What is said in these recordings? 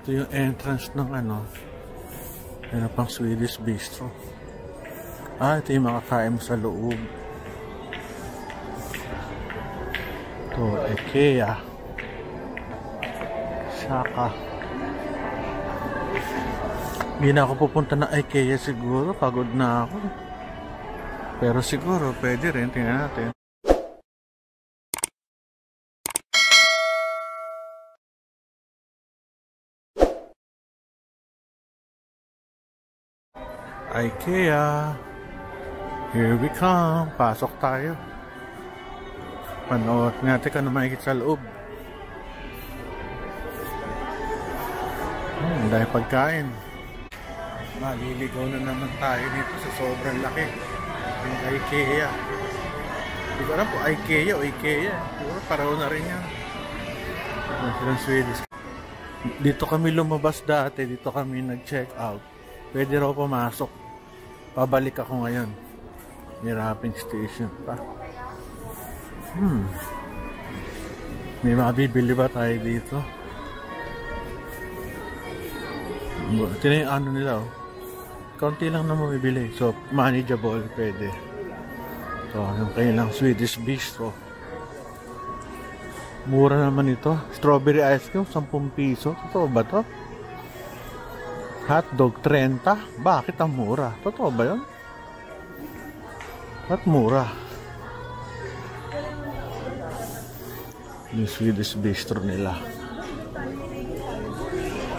Ito yung entrance ng ano. Ano pang Swedish Bistro. Ito yung makakain mo sa loob. Ito, IKEA. Saka. Hindi na ako pupunta na IKEA siguro. Pagod na ako. Pero siguro, pwede rin. Tingnan natin. IKEA. Here we come. Pasok tayo. Panood natin kung ano makikita sa loob. Dahil pagkain. Maliligaw na naman tayo dito sa sobrang laki. Yung IKEA. Hindi ko alam po IKEA o IKEA. Puro paraw na rin yan. Silang Swedish. Dito kami lumabas dati. Dito kami nag-check out. Pwede raw pumasok. Pabalik ako ngayon. May wrapping station pa. May mabibili ba tayo dito? Ito na yung ano nila oh. Kaunti lang na mabibili. So, manageable. Pwede. So, yung kailang Swedish Bistro. Mura naman ito. Strawberry ice cream, 10 piso. Totoo ba to? Hotdog, 30. Bakit ang mura? Totoo ba yun? Ba't mura? Yung Swedish Bistro nila.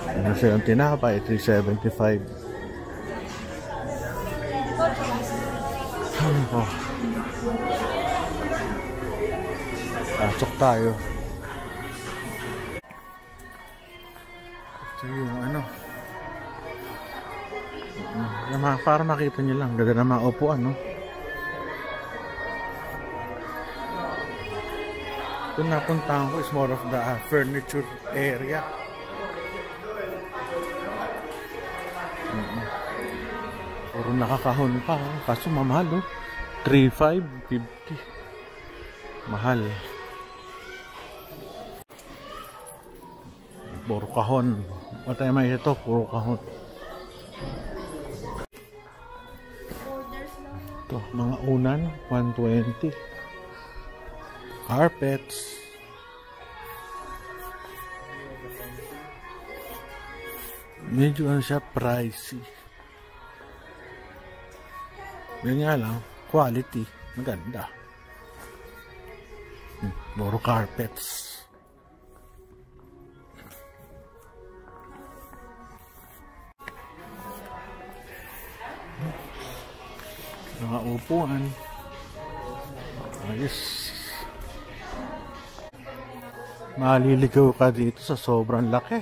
Ano siya yung tinapay? 375. Ano ko? Pasok tayo. Ito yung ano. Para makita nyo lang. Ganda na mga upuan, no? Ito napuntahan ko is more of the furniture area. Puro nakakahon pa. Kaso mamahal, oh. 3,550. Mahal. Puro kahon. Matay may ito, puro kahon. Ito, mga unan, 120. Carpets. Medyo ano siya, pricey. Yan nga lang, quality, maganda. Puro carpets. Mga upuan. Ayos. Maliligaw ka dito sa sobrang laki.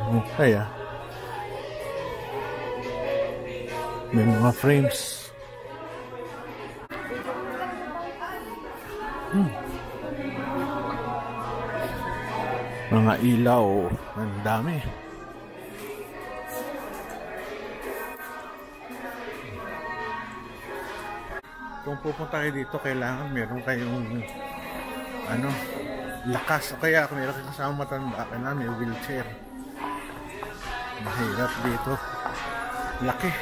Okay ah. May mga frames. Mga ilaw. Ang dami. Kung pupunta kayo dito, kailangan meron kayong ano, lakas. O kaya kung meron kayong kasama matanda, kailangan may wheelchair. Mahirap dito. Laki.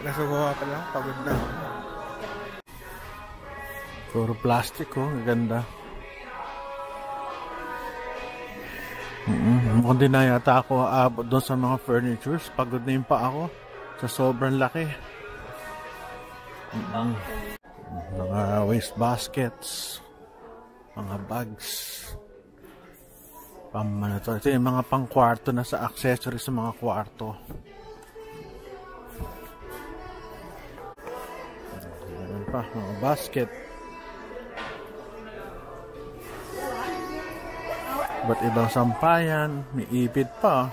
Nasa baba pa lang, pagod na. Puro plastic, oh. Ganda. Mukhang din na yata ako aabot doon sa mga furnitures. Pagod na yung pa ako sa sobrang laki. Mga waste baskets, mga bags, pamana to. Ito yung mga pang kwarto na sa accessories sa mga kwarto. Ayan pa, mga basket. Ba't ibang sampayan, may ipit pa.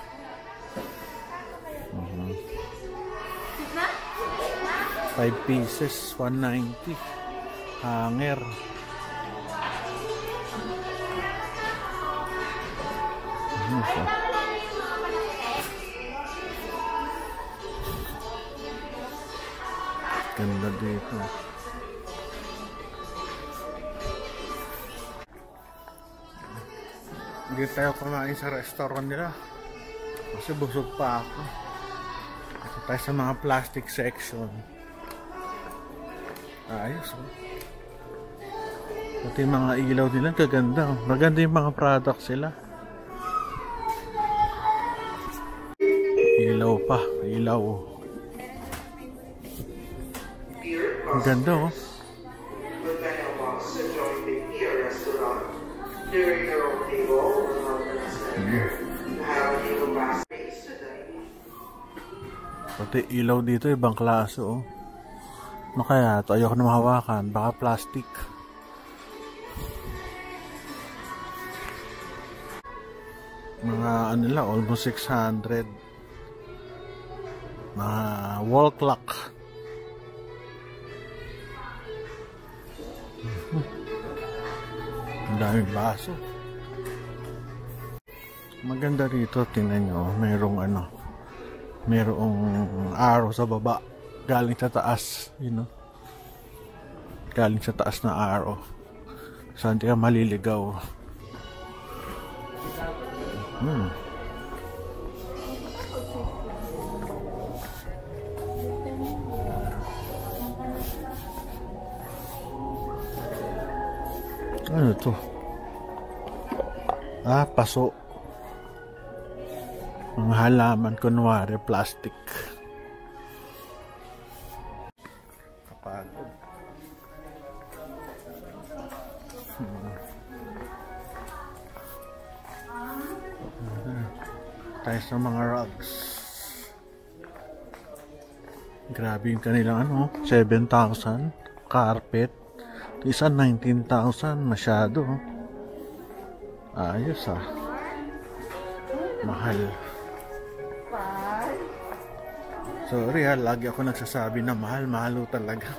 5 pieces, 190. Hanger. Ganda dito. Hindi tayo kumain sa restaurant nila kasi busog pa ako. Ito tayo sa mga plastic section. Ayos oh. Pati yung mga ilaw nila kaganda oh. Maganda yung mga products sila. Ilaw pa, ilaw oh. Ang ganda oh. Pati ilaw dito ibang klase oh. Ano kaya ito? Ayoko na mahawakan. Baka plastic. Mga ano nila, almost 600. Mga wall clock. Ang daming baso. Maganda rito, tingnan nyo. Mayroong arrow sa baba. Galing sa taas, you know. Galing sa taas na arrow. Saan di ka maliligaw. Ano to? Ah, paso. Mga halaman, kunwari plastic. Kapagod. Tayo sa mga rugs. Grabe yung kanilang ano, 7,000 carpet. Isa 19,000, masyado. Ayos ah. Mahal. Sorry ha, lagi ako nagsasabi na mahal, mahalo talaga.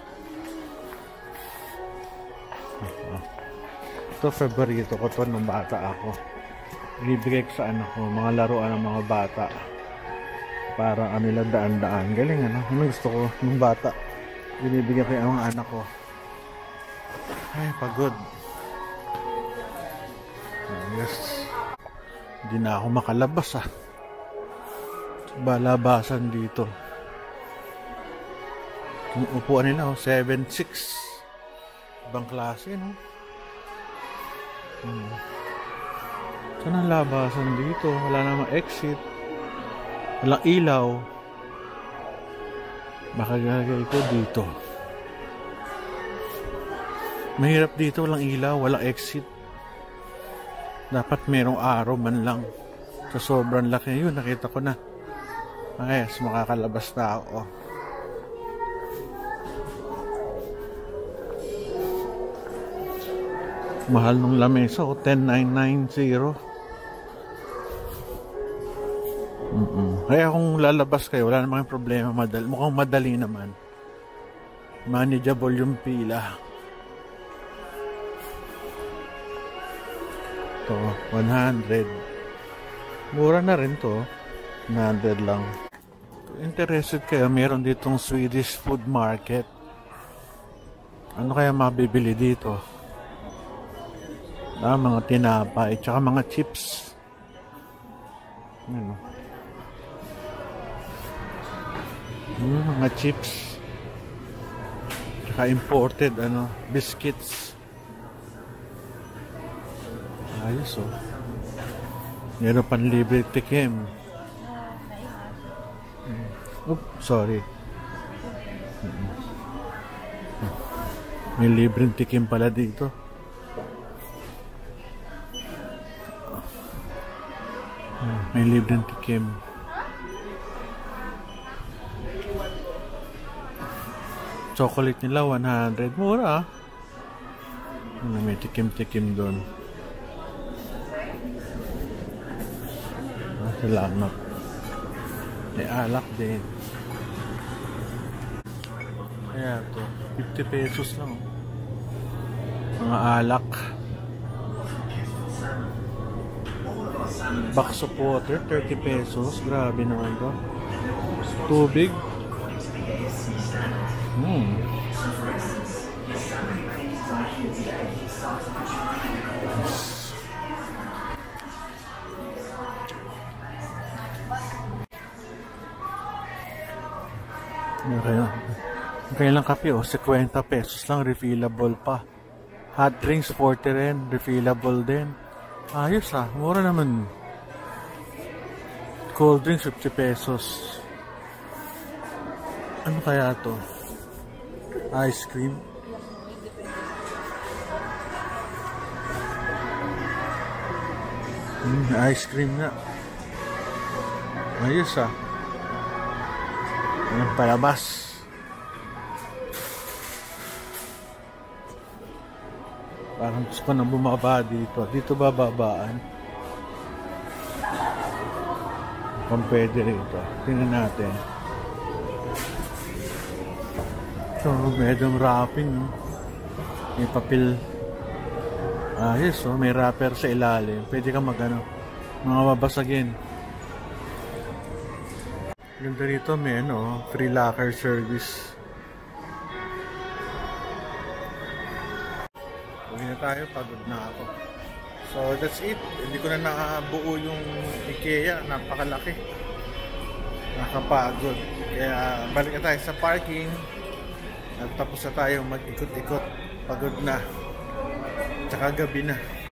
Ito favorito ko to nung bata ako. Ibibigay ko sa anak ko, mga laruan ng mga bata. Para nila daan-daan. Galing ano, ano gusto ko nung bata. Binibigyan ko yung mga anak ko. Ay, pagod. Yes. Hindi na ako makalabas ah. Balabasan dito. Yung upuan nila oh, 7'6". Ibang klase no. Saan ang labasan dito? Wala namang exit. Walang ilaw. Baka gagawin ko dito. Mahirap dito, walang ilaw, walang exit. Dapat merong araw man lang. Sa sobrang laki yun, nakita ko na. Ayos, makakalabas na ako. Mahal nung lamesa ko, 10,990. Kaya kung lalabas kayo, wala namang problema. Mukhang madali naman. Manageable yung pila. Ito, 100. Mura na rin to. 100 lang. Interested kayo, meron ditong Swedish food market. Ano kaya mabibili dito? Mga tinapay, tsaka mga chips. Ano? Mga chips. Tsaka imported, biscuits. Ayos oh. Meron pang libre tikim. Oops, sorry. May libreng tikim pala dito. May libreng tikim. Chocolate nila 100. Mura ah. May tikim-tikim doon. Salamat. May alak din. Kaya to 50 pesos lang. Mga alak. Box of water 30 pesos. Grabe naman to. Tubig. Kailang kape, 50 pesos lang, refillable pa. Hot drinks, 40 rin, refillable din. Ayos mura naman. Cold drinks, 50 pesos. Ano kaya to? Ice cream. Ice cream nga. Ayos Ayan, palabas. Parang gusto ko na bumaba dito. Dito bababaan. Kung pwede rito. Tingnan natin. So, medyo wrapping. May papel. Ayos, may wrapper sa ilalim. Pwede ka mga babasagin. Ganda rito, may free locker service. Uwi na tayo, pagod na ako. So that's it. Hindi ko na nakabuo yung IKEA, napakalaki. Nakapagod. Kaya balik na tayo sa parking. At tapos na tayo mag-ikot-ikot. Pagod na. Tsaka gabi na.